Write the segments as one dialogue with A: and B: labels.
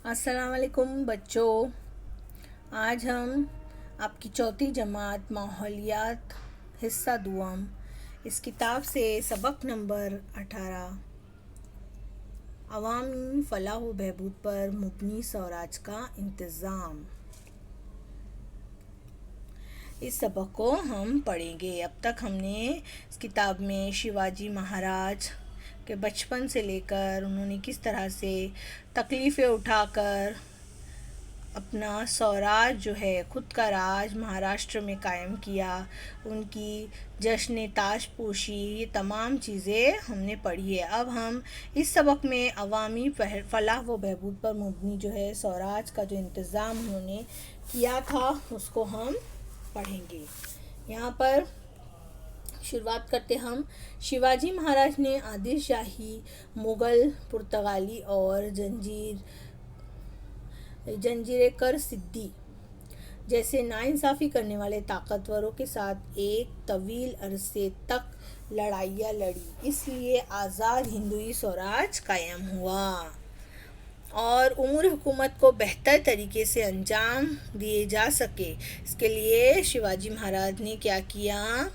A: अस्सलाम वालेकुम बच्चों। आज हम आपकी चौथी जमात माहौलियात हिस्सा दुआम इस किताब से सबक नंबर 18 अवामी फलाह व बहबूद पर मुबनी स्वराज का इंतज़ाम, इस सबक को हम पढ़ेंगे। अब तक हमने इस किताब में शिवाजी महाराज के बचपन से लेकर उन्होंने किस तरह से तकलीफ़ें उठाकर अपना स्वराज जो है, खुद का राज महाराष्ट्र में कायम किया, उनकी जश्न ताजपोशी, ये तमाम चीज़ें हमने पढ़ी है। अब हम इस सबक में अवामी फलाह व बहबूद पर मुबनी जो है स्वराज का जो इंतज़ाम उन्होंने किया था उसको हम पढ़ेंगे। यहाँ पर शुरुआत करते हम। शिवाजी महाराज ने आदिल शाही, मुग़ल, पुर्तगाली और जंजीर कर सिद्दी जैसे नाइंसाफ़ी करने वाले ताकतवरों के साथ एक तवील अरसे तक लड़ाइयाँ लड़ी, इसलिए आज़ाद हिंदुई स्वराज कायम हुआ और उमूर हुकूमत को बेहतर तरीके से अंजाम दिए जा सके। इसके लिए शिवाजी महाराज ने क्या किया,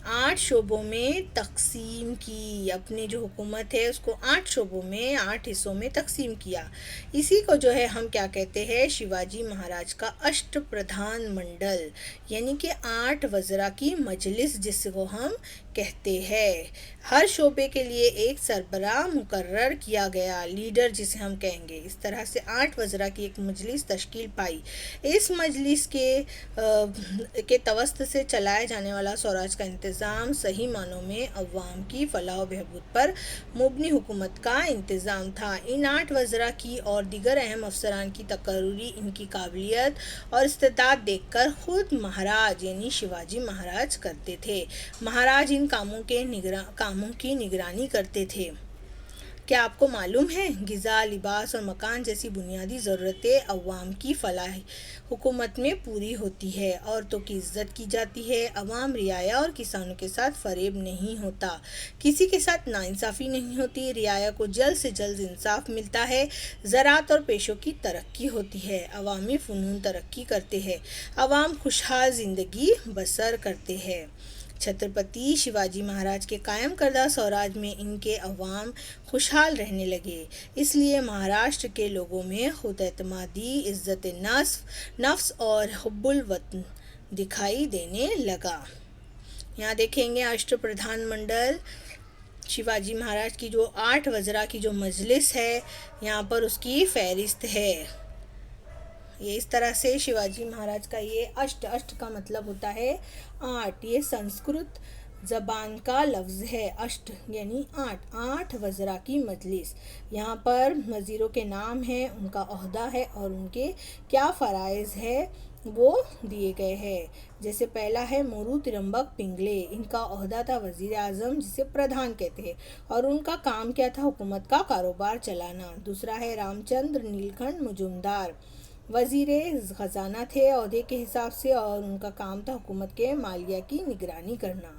A: 8 शोबों में तकसीम की, अपनी जो हुकूमत है उसको 8 शोबों में 8 हिस्सों में तकसीम किया। इसी को जो है हम क्या कहते हैं, शिवाजी महाराज का अष्ट प्रधान मंडल यानी कि 8 वज़रा की मजलिस जिसको हम कहते हैं। हर शोबे के लिए एक सरबराह मुकर्रर किया गया, लीडर जिसे हम कहेंगे। इस तरह से 8 वज़रा की एक मजलिस तश्कील पाई। इस मजलिस के तवस्त से चलाए जाने वाला स्वराज का इंतज़ाम सही मानों में अवाम की फलाह व बहबूद पर मुबनी हुकूमत का इंतज़ाम था। इन 8 वज़रा की और दीगर अहम अफसरान की तकर्रुरी, इनकी काबिलियत और इस्तेताअत देखकर खुद महाराज यानी शिवाजी महाराज करते थे। महाराज इन कामों की निगरानी करते थे। क्या आपको मालूम है, ग़िज़ा, लिबास और मकान जैसी बुनियादी ज़रूरतें अवाम की फलाह हुकूमत में पूरी होती है। औरतों की इज़्ज़त की जाती है। अवाम, रियाया और किसानों के साथ फ़रेब नहीं होता, किसी के साथ नाइंसाफ़ी नहीं होती, रियाया को जल्द से जल्द इंसाफ मिलता है। ज़राअत और पेशों की तरक्की होती है। अवामी फ़नून तरक्की करते हैं। अवाम खुशहाल ज़िंदगी बसर करते हैं। छत्रपति शिवाजी महाराज के कायम करदा स्वराज में इनके अवाम खुशहाल रहने लगे, इसलिए महाराष्ट्र के लोगों में खुद एतमादी, इज़्ज़त नफ्स और हुब्बुल वतन दिखाई देने लगा। यहाँ देखेंगे अष्ट प्रधान मंडल, शिवाजी महाराज की जो 8 वज़रा की जो मजलिस है, यहाँ पर उसकी फहरिस्त है। ये इस तरह से शिवाजी महाराज का ये अष्ट का मतलब होता है 8। ये संस्कृत ज़बान का लफ्ज़ है। अष्ट यानी 8 वज़रा की मजलिस। यहाँ पर वज़ीरों के नाम हैं, उनका ओहदा है और उनके क्या फ़राइज़ है वो दिए गए हैं। जैसे पहला है मोरू तिरंबक पिंगले, इनका ओहदा था वज़ीर आज़म जिसे प्रधान कहते हैं और उनका काम क्या था, हुकूमत का कारोबार चलाना। दूसरा है रामचंद्र नीलकंठ मुजुमदार, वज़ीरे ख़जाना थे ओहदे के हिसाब से और उनका काम था हुकूमत के मालिया की निगरानी करना।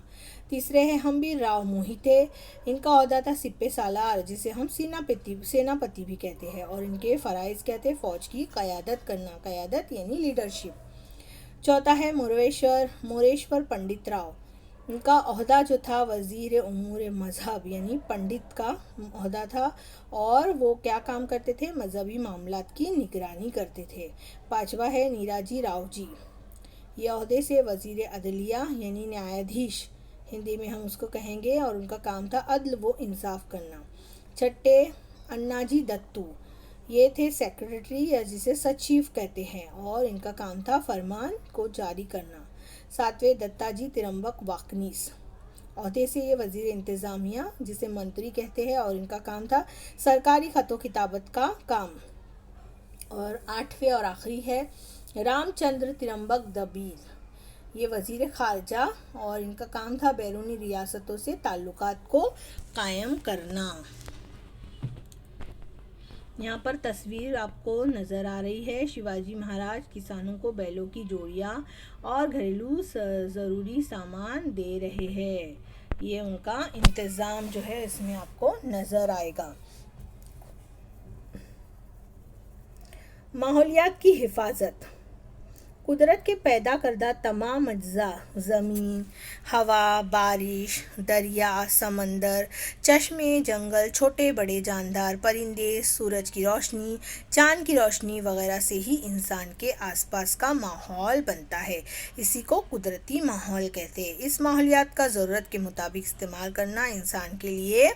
A: तीसरे हैं हम्बीर राव मोहिते, इनका ओहदा था सिप्पे सालार जिसे हम सेनापति भी कहते हैं और इनके फ़राइज़ क्या थे, फ़ौज की क़यादत करना, क़यादत यानी लीडरशिप। चौथा है मोरेश्वर पंडित राव, उनका ओहदा जो था वज़ीर उमूर मज़हब यानी पंडित का ओहदा था और वो क्या काम करते थे, मज़हबी मामलात की निगरानी करते थे। पांचवा है नीराजी राव जी, ये ओहदे से वज़ीर अदलिया यानी न्यायाधीश हिंदी में हम उसको कहेंगे और उनका काम था अदल व इंसाफ करना। छठे अन्नाजी दत्तू, ये थे सेक्रेटरी या जिसे सचिव कहते हैं और इनका काम था फरमान को जारी करना। सातवें दत्ताजी तिरंबक वाकनीस, ओहदे से ये वज़ीर इंतज़ामिया जिसे मंत्री कहते हैं और इनका काम था सरकारी ख़तो किताबत का काम। और आठवें और आखिरी है रामचंद्र तिरंबक दबीर, ये वज़ीर ख़ारजा और इनका काम था बैरूनी रियासतों से ताल्लुकात को कायम करना। यहाँ पर तस्वीर आपको नज़र आ रही है, शिवाजी महाराज किसानों को बैलों की जोड़ियाँ और घरेलू ज़रूरी सामान दे रहे हैं। ये उनका इंतज़ाम जो है इसमें आपको नज़र आएगा। माहौलियात की हिफाजत। कुदरत के पैदा करदा तमाम अज्जा ज़मीन, हवा, बारिश, दरिया, समंदर, चश्मे, जंगल, छोटे बड़े जानदार, परिंदे, सूरज की रोशनी, चांद की रोशनी वगैरह से ही इंसान के आसपास का माहौल बनता है। इसी को कुदरती माहौल कहते हैं। इस माहौलियात का ज़रूरत के मुताबिक इस्तेमाल करना इंसान के लिए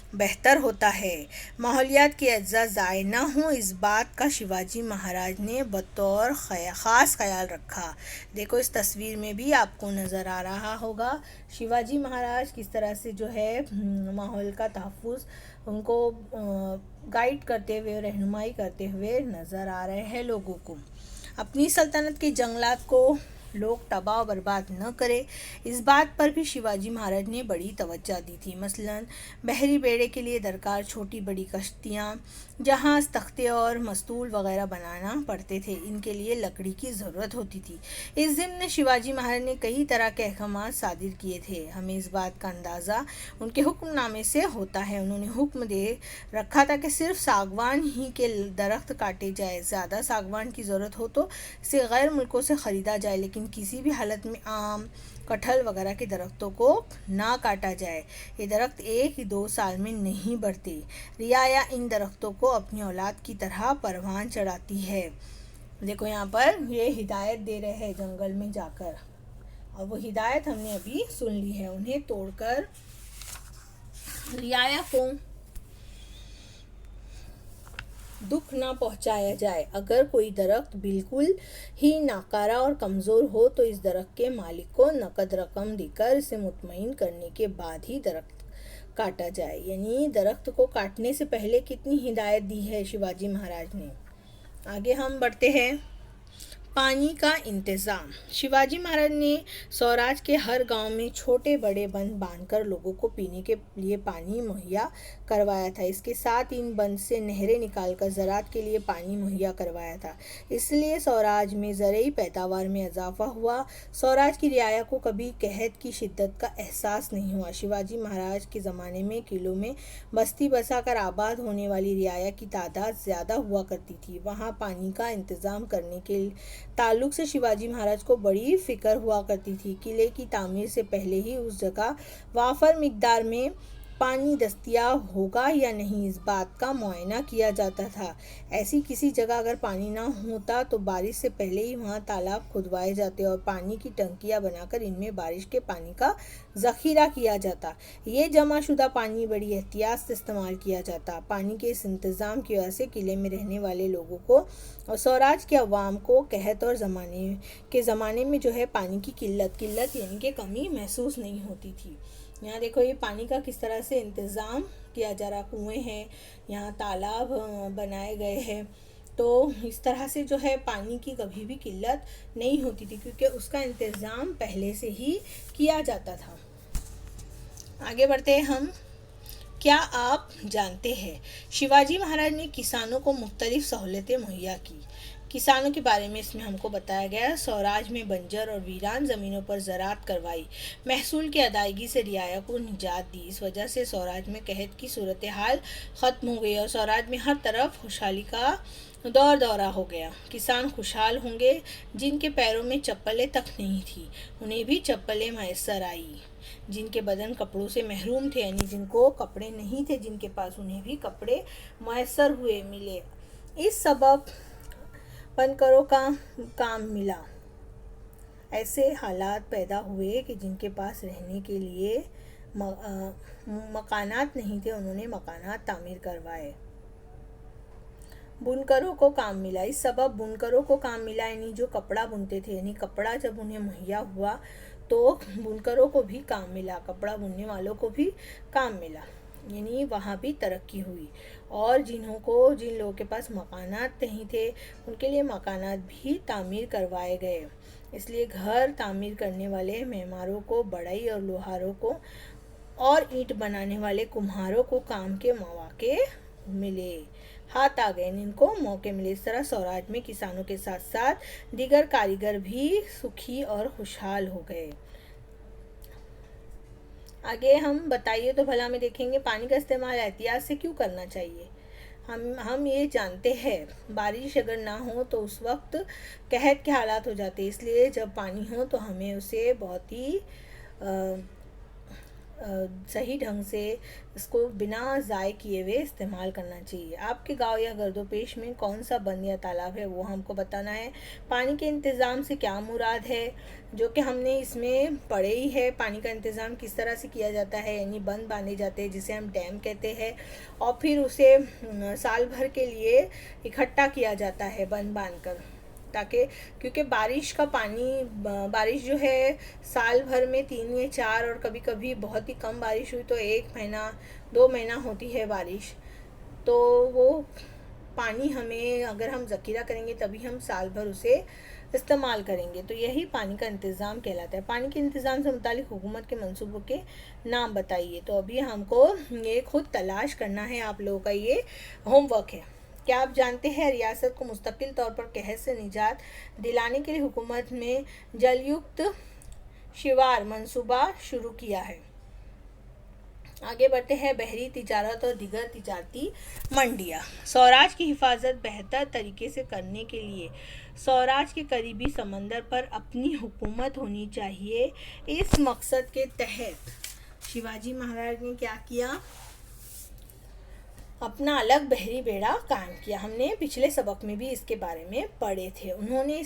A: बेहतर होता है। माहौलियात के अज्जा ज़ाय न हों, इस बात का शिवाजी महाराज ने बतौर ख़ास ख्याल रखा। देखो इस तस्वीर में भी आपको नज़र आ रहा होगा शिवाजी महाराज किस तरह से जो है माहौल का तहफ़्फ़ुज़ उनको गाइड करते हुए, रहनुमाई करते हुए नज़र आ रहे हैं लोगों को। अपनी सल्तनत के जंगलात को लोग तबाह बर्बाद न करें, इस बात पर भी शिवाजी महाराज ने बड़ी तवज्जो दी थी। मसलन बहरी बेड़े के लिए दरकार छोटी बड़ी कश्तियाँ, जहाज़, तख्ते और मस्तूल वगैरह बनाना पड़ते थे। इनके लिए लकड़ी की ज़रूरत होती थी। इस ज़िम्न शिवाजी महाराज ने कई तरह के अहकाम सादिर किए थे। हमें इस बात का अंदाज़ा उनके हुक्मनामे से होता है। उन्होंने हुक्म दे रखा था कि सिर्फ सागवान ही के दरख्त काटे जाए। ज़्यादा सागवान की ज़रूरत हो तो इसे गैर मुल्कों से ख़रीदा जाए, लेकिन किसी भी हालत में आम, कटहल वगैरह के दरख्तों को ना काटा जाए। ये दरख्त 1-2 साल में नहीं बढ़ते। रियाया इन दरख्तों को अपनी औलाद की तरह परवान चढ़ाती है। देखो यहाँ पर ये हिदायत दे रहे हैं जंगल में जाकर, और वो हिदायत हमने अभी सुन ली है। उन्हें तोड़कर रियाया को दुख ना पहुंचाया जाए। अगर कोई दरख्त बिल्कुल ही नाकारा और कमज़ोर हो तो इस दरख्त के मालिक को नकद रकम देकर इसे मुतमईन करने के बाद ही दरख्त काटा जाए। यानी दरख्त को काटने से पहले कितनी हिदायत दी है शिवाजी महाराज ने। आगे हम बढ़ते हैं। पानी का इंतज़ाम। शिवाजी महाराज ने स्वराज के हर गांव में छोटे बड़े बंद बांधकर लोगों को पीने के लिए पानी मुहैया करवाया था। इसके साथ इन बंद से नहरें निकालकर ज़राअत के लिए पानी मुहैया करवाया था। इसलिए स्वराज में ज़रूरी पैदावार में इजाफा हुआ। स्वराज की रियाया को कभी कहत की शिद्दत का एहसास नहीं हुआ। शिवाजी महाराज के ज़माने में किलों में बस्ती बसाकर आबाद होने वाली रियाया की तादाद ज़्यादा हुआ करती थी। वहाँ पानी का इंतज़ाम करने के ताल्लुक से शिवाजी महाराज को बड़ी फिक्र हुआ करती थी। किले की तामीर से पहले ही उस जगह वाफर मिकदार में पानी दस्तयाब होगा या नहीं, इस बात का मुआयना किया जाता था। ऐसी किसी जगह अगर पानी ना होता तो बारिश से पहले ही वहाँ तालाब खुदवाए जाते और पानी की टंकियाँ बनाकर इनमें बारिश के पानी का ज़ख़ीरा किया जाता। ये जमा शुदा पानी बड़ी एहतियात से इस्तेमाल किया जाता। पानी के इस इंतज़ाम की वजह से किले में रहने वाले लोगों को और स्वराज के अवाम को कहत और ज़माने में जो है पानी की किल्लत यानी कि कमी महसूस नहीं होती थी। यहाँ देखो ये पानी का किस तरह से इंतज़ाम किया जा रहा। कुएँ हैं, यहाँ तालाब बनाए गए हैं, तो इस तरह से जो है पानी की कभी भी किल्लत नहीं होती थी, क्योंकि उसका इंतज़ाम पहले से ही किया जाता था। आगे बढ़ते हैं हम। क्या आप जानते हैं शिवाजी महाराज ने किसानों को मुख्तलिफ सहूलतें मुहैया की। किसानों के बारे में इसमें हमको बताया गया। स्वराज में बंजर और वीरान ज़मीनों पर ज़राअत करवाई। महसूल की अदायगी से रियाया को निजात दी। इस वजह से स्वराज में कहत की सूरत हाल ख़त्म हो गई और स्वराज में हर तरफ खुशहाली का दौरा हो गया। किसान खुशहाल होंगे। जिनके पैरों में चप्पलें तक नहीं थी उन्हें भी चप्पलें मैसर आई। जिनके बदन कपड़ों से महरूम थे, यानी जिनको कपड़े नहीं थे जिनके पास, उन्हें भी कपड़े मैसर हुए मिले। इस सबब बनकरों का काम मिला। ऐसे हालात पैदा हुए कि जिनके पास रहने के लिए मकानात नहीं थे, उन्होंने मकानात तामीर करवाए। बुनकरों को काम मिला। इस सबब बुनकरों को काम मिला, यानी जो कपड़ा बुनते थे, यानी कपड़ा जब उन्हें मुहैया हुआ तो बुनकरों को भी काम मिला, कपड़ा बुनने वालों को भी काम मिला, यानी वहाँ भी तरक्की हुई। और जिन लोगों के पास मकानात नहीं थे उनके लिए मकानात भी तामीर करवाए गए। इसलिए घर तामीर करने वाले मेमारों को, बढ़ई और लोहारों को और ईंट बनाने वाले कुम्हारों को काम के मौके मिले, हाथ आ गए, इनको मौके मिले। इस तरह स्वराज में किसानों के साथ साथ दीगर कारीगर भी सुखी और खुशहाल हो गए। आगे हम बताइए तो भला में देखेंगे पानी का इस्तेमाल एहतियात से क्यों करना चाहिए। हम ये जानते हैं बारिश अगर ना हो तो उस वक्त कहत के हालात हो जाते हैं, इसलिए जब पानी हो तो हमें उसे बहुत ही सही ढंग से इसको बिना ज़ाय किए हुए इस्तेमाल करना चाहिए। आपके गांव या गर्दोपेश में कौन सा बंद या तालाब है वो हमको बताना है। पानी के इंतज़ाम से क्या मुराद है, जो कि हमने इसमें पढ़े ही है। पानी का इंतज़ाम किस तरह से किया जाता है, यानी बंद बांधे जाते हैं जिसे हम डैम कहते हैं, और फिर उसे साल भर के लिए इकट्ठा किया जाता है बंद बांध कर, ताकि क्योंकि बारिश का पानी, बारिश जो है साल भर में 3 या 4 और कभी कभी बहुत ही कम बारिश हुई तो 1 महीना 2 महीना होती है बारिश, तो वो पानी हमें अगर हम ज़ख़ीरा करेंगे तभी हम साल भर उसे इस्तेमाल करेंगे। तो यही पानी का इंतज़ाम कहलाता है। पानी के इंतज़ाम से मुतालिक हुकूमत के मंसूबों के नाम बताइए। तो अभी हमको ये खुद तलाश करना है, आप लोगों का ये होमवर्क है। क्या आप जानते हैं रियासत को मुस्तकिल तौर पर कहत से निजात दिलाने के लिए हुकूमत में जलयुक्त शिवार मंसूबा शुरू किया है। आगे बढ़ते हैं। बहरी तिजारत और दीगर तिजारती मंडियाँ। स्वराज की हिफाजत बेहतर तरीके से करने के लिए स्वराज के करीबी समंदर पर अपनी हुकूमत होनी चाहिए। इस मकसद के तहत शिवाजी महाराज ने क्या किया, अपना अलग बहरी बेड़ा कायम किया। हमने पिछले सबक में भी इसके बारे में पढ़े थे। उन्होंने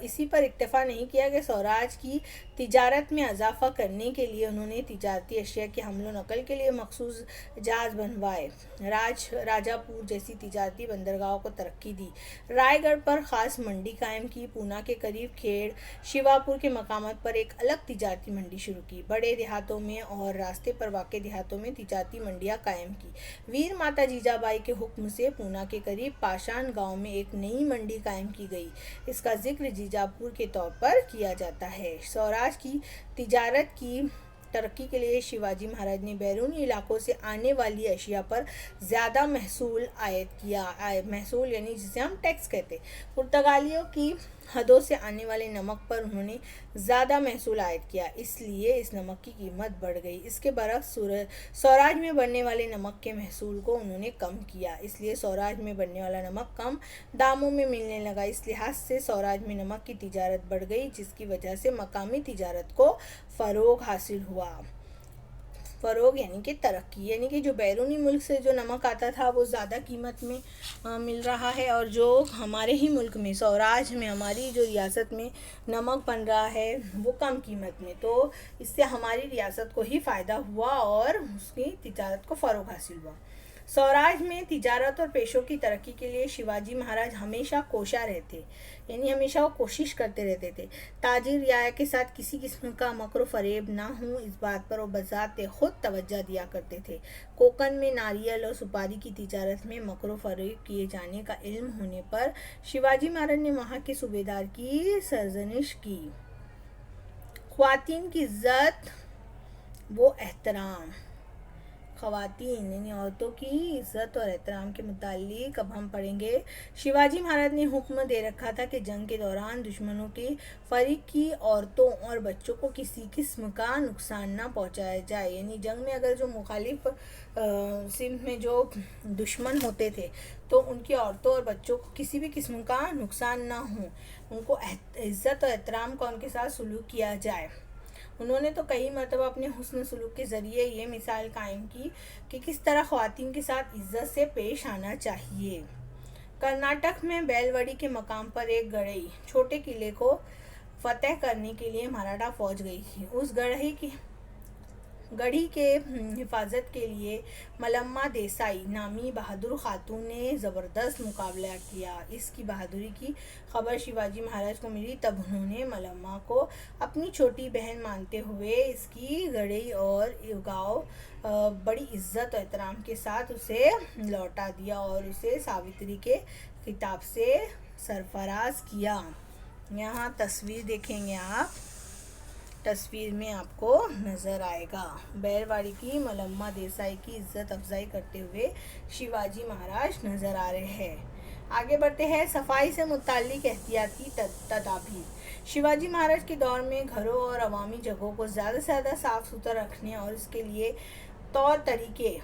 A: इसी पर इक्तफा नहीं किया कि स्वराज की तिजारत में इजाफा करने के लिए उन्होंने तिजारती अशिया के हमलो नकल के लिए मखसूस जहाज़ बनवाए, राजापुर जैसी तिजारती बंदरगाहों को तरक्की दी, रायगढ़ पर ख़ास मंडी कायम की, पूना के करीब खेड़ शिवापुर के मकामात पर एक अलग तिजारती मंडी शुरू की, बड़े देहातों में और रास्ते पर वाक़े देहातों में तिजारती मंडियाँ कायम की। वीर माता जीजाबाई के हुक्म से पूना के करीब पाषाण गाँव में एक नई मंडी कायम की गई। इसका जिक्र जीजापुर के तौर पर किया जाता है। स्वराज की तिजारत की तरक्की के लिए शिवाजी महाराज ने बैरूनी इलाकों से आने वाली अशिया पर ज़्यादा महसूल आयद किया। महसूल यानी जिसे हम टैक्स कहते हैं। पुर्तगालियों की हदों से आने वाले नमक पर उन्होंने ज़्यादा महसूल आयद किया, इसलिए इस नमक की कीमत बढ़ गई। इसके बरक्स स्वराज में बनने वाले नमक के महसूल को उन्होंने कम किया, इसलिए स्वराज में बनने वाला नमक कम दामों में मिलने लगा। इस लिहाज से स्वराज में नमक की तिजारत बढ़ गई, जिसकी वजह से मकामी तिजारत को फ़रोग हासिल हुआ। फ़रोग यानी कि तरक्की, यानी कि जो बैरूनी मुल्क से जो नमक आता था वो ज़्यादा कीमत में मिल रहा है, और जो हमारे ही मुल्क में स्वराज में हमारी जो रियासत में नमक बन रहा है वो कम कीमत में। तो इससे हमारी रियासत को ही फ़ायदा हुआ और उसकी तिजारत को फ़रोग हासिल हुआ। स्वराज में तिजारत और पेशों की तरक्की के लिए शिवाजी महाराज हमेशा कोशा रहते, यानी हमेशा वो कोशिश करते रहते थे। ताजिर रियाया के साथ किसी किस्म का मकर फरेब ना हो, इस बात पर वो बज़ाते खुद तवज्जो दिया करते थे। कोकन में नारियल और सुपारी की तिजारत में मकर फरेब किए जाने का इल्म होने पर शिवाजी महाराज ने वहाँ के सूबेदार की सरजनिश की। ख्वातीन की इज्जत वो एहतराम, ख़वातीन यानी औरतों की इज़्ज़त और एहतराम के मुतालिक अब हम पढ़ेंगे। शिवाजी महाराज ने हुक्म दे रखा था कि जंग के दौरान दुश्मनों के फरीक की औरतों और बच्चों को किसी किस्म का नुकसान ना पहुंचाया जाए, यानी जंग में अगर जो मुखालिफ सिम्त में जो दुश्मन होते थे तो उनकी औरतों और बच्चों को किसी भी किस्म का नुकसान ना हो, उनको इज़्ज़त और एहतराम का उनके साथ सलूक किया जाए। उन्होंने तो कई मरतबा अपने हुस्न सलूक के ज़रिए ये मिसाल कायम की कि किस तरह ख़वातीन के साथ इज़्ज़त से पेश आना चाहिए। कर्नाटक में बेलवड़ी के मकाम पर एक गढ़ई छोटे किले को फतेह करने के लिए मराठा फौज गई थी। उस गढ़ी के हिफाजत के लिए मलम्मा देसाई नामी बहादुर खातून ने ज़बरदस्त मुकाबला किया। इसकी बहादुरी की खबर शिवाजी महाराज को मिली, तब उन्होंने मलम्मा को अपनी छोटी बहन मानते हुए इसकी गढ़ई और गाँव बड़ी इज्जत और एहतराम के साथ उसे लौटा दिया और उसे सावित्री के खिताब से सरफराज किया। यहाँ तस्वीर देखेंगे आप, तस्वीर में आपको नज़र आएगा बैलवाड़ी की मलम्मा देसाई की इज्जत अफजाई करते हुए शिवाजी महाराज नज़र आ रहे हैं। आगे बढ़ते हैं। सफाई से मुताल्लिक एहतियाती तदाबीर। शिवाजी महाराज के दौर में घरों और अवामी जगहों को ज़्यादा से ज़्यादा साफ़ सुथरा रखने और इसके लिए तौर तरीके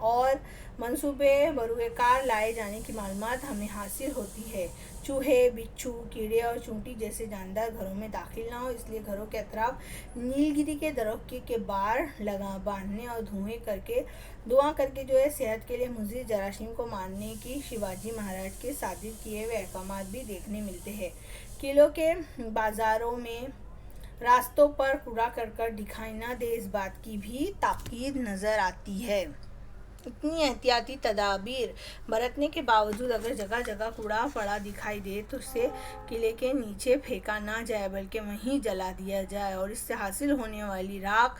A: और मंसूबे बरूएकार लाए जाने की मालूमात हमें हासिल होती है। चूहे, बिच्छू, कीड़े और चूंटी जैसे जानदार घरों में दाखिल ना हो, इसलिए घरों के अतराफ नीलगिरी के दरख्त के बार बांधने और धुआं करके जो है सेहत के लिए मुज़िर जरासीम को मारने की शिवाजी महाराज के सादिर किए हुए अहकामात भी देखने मिलते हैं। किलों के बाजारों में रास्तों पर कूड़ा करकट दिखाई न दे, इस बात की भी ताकीद नज़र आती है। इतनी एहतियाती तदाबीर बरतने के बावजूद अगर जगह जगह कूड़ा पड़ा दिखाई दे तो उसे किले के नीचे फेंका ना जाए, बल्कि वहीं जला दिया जाए और इससे हासिल होने वाली राख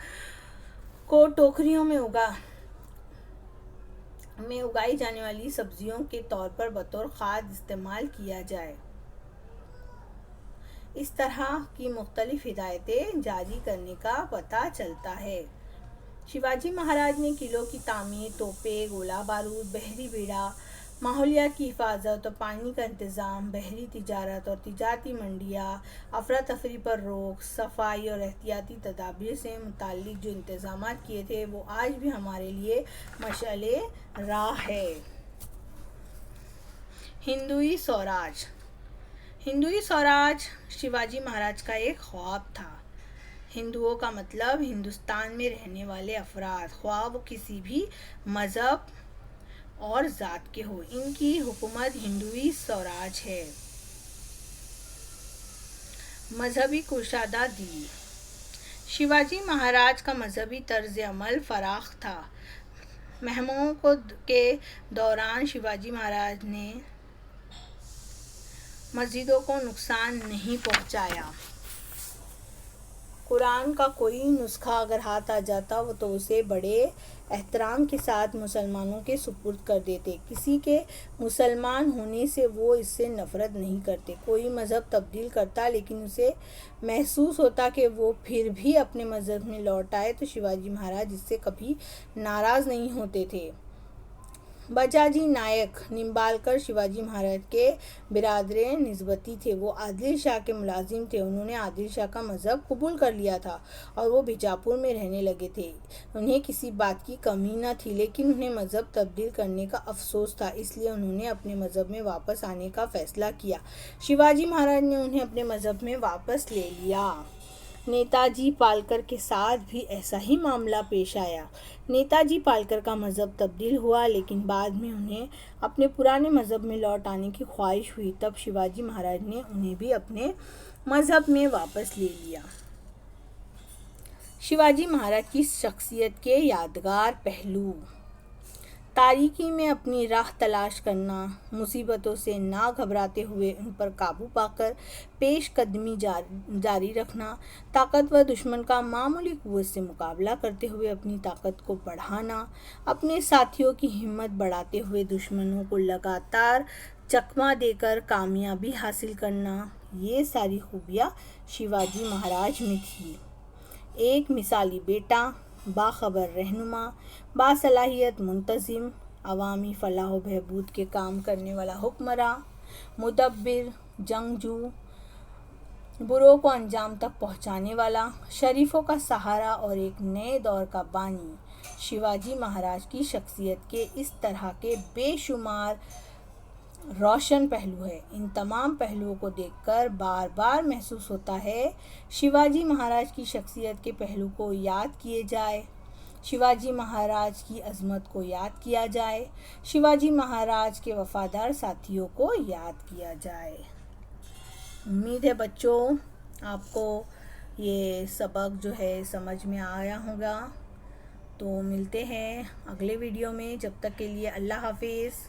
A: को टोकरियों में उगाई जाने वाली सब्जियों के तौर पर बतौर खाद इस्तेमाल किया जाए। इस तरह की मुख्तलिफ हिदायतें जारी करने का पता चलता है। शिवाजी महाराज ने किलों की तामीर, तोपें, गोला बारूद, बहरी बेड़ा, माहौलियात की हिफाजत और पानी का इंतज़ाम, बहरी तिजारत और तिजारती मंडियाँ, अफरा तफरी पर रोक, सफाई और एहतियाती तदाबीर से मुताल्लिक जो इंतज़ामात किए थे वो आज भी हमारे लिए मशाले राह है। हिंदुई स्वराज। हिंदुई स्वराज शिवाजी महाराज का एक ख्वाब था। हिंदुओं का मतलब हिंदुस्तान में रहने वाले अफराद, ख्वाह वो किसी भी मज़हब और ज़ात के हो, इनकी हुकूमत हिंदुई स्वराज है। मजहबी कुशादागी। शिवाजी महाराज का मजहबी तर्ज अमल फराख था। महमूदों के दौरान शिवाजी महाराज ने मस्जिदों को नुकसान नहीं पहुंचाया। कुरान का कोई नुस्खा अगर हाथ आ जाता वो तो उसे बड़े एहतराम के साथ मुसलमानों के सुपुर्द कर देते। किसी के मुसलमान होने से वो इससे नफ़रत नहीं करते। कोई मज़हब तब्दील करता लेकिन उसे महसूस होता कि वो फिर भी अपने मज़हब में लौट आए तो शिवाजी महाराज इससे कभी नाराज़ नहीं होते थे। बजाजी नायक निम्बालकर शिवाजी महाराज के बिरादरे निस्बती थे। वो आदिल शाह के मुलाजिम थे। उन्होंने आदिल शाह का मज़हब कबूल कर लिया था और वो बीजापुर में रहने लगे थे। उन्हें किसी बात की कमी न थी, लेकिन उन्हें मज़हब तब्दील करने का अफसोस था, इसलिए उन्होंने अपने मज़हब में वापस आने का फ़ैसला किया। शिवाजी महाराज ने उन्हें अपने मज़हब में वापस ले लिया। नेताजी पालकर के साथ भी ऐसा ही मामला पेश आया। नेताजी पालकर का मज़हब तब्दील हुआ, लेकिन बाद में उन्हें अपने पुराने मज़हब में लौट आने की ख्वाहिश हुई। तब शिवाजी महाराज ने उन्हें भी अपने मज़हब में वापस ले लिया। शिवाजी महाराज की शख्सियत के यादगार पहलू। तारीकी में अपनी राह तलाश करना, मुसीबतों से ना घबराते हुए उन पर काबू पाकर पेशकदमी जारी रखना, ताकतवर दुश्मन का मामूली कुव्वत से मुकाबला करते हुए अपनी ताकत को बढ़ाना, अपने साथियों की हिम्मत बढ़ाते हुए दुश्मनों को लगातार चकमा देकर कामयाबी हासिल करना, ये सारी खूबियाँ शिवाजी महाराज में थी। एक मिसाली बेटा, बाखबर रहनुमा, बासलाहियत मुंतज़िम, अवामी फलाह व बहबूद के काम करने वाला हुक्मरां, मुदब्बिर, जंगजू, बुरों को अंजाम तक पहुंचाने वाला, शरीफों का सहारा और एक नए दौर का बानी। शिवाजी महाराज की शख्सियत के इस तरह के बेशुमार रोशन पहलू है। इन तमाम पहलुओं को देखकर बार बार महसूस होता है शिवाजी महाराज की शख्सियत के पहलू को याद किए जाए, शिवाजी महाराज की अज़मत को याद किया जाए, शिवाजी महाराज के वफ़ादार साथियों को याद किया जाए। उम्मीद है बच्चों आपको ये सबक जो है समझ में आया होगा। तो मिलते हैं अगले वीडियो में, जब तक के लिए अल्लाह हाफिज़।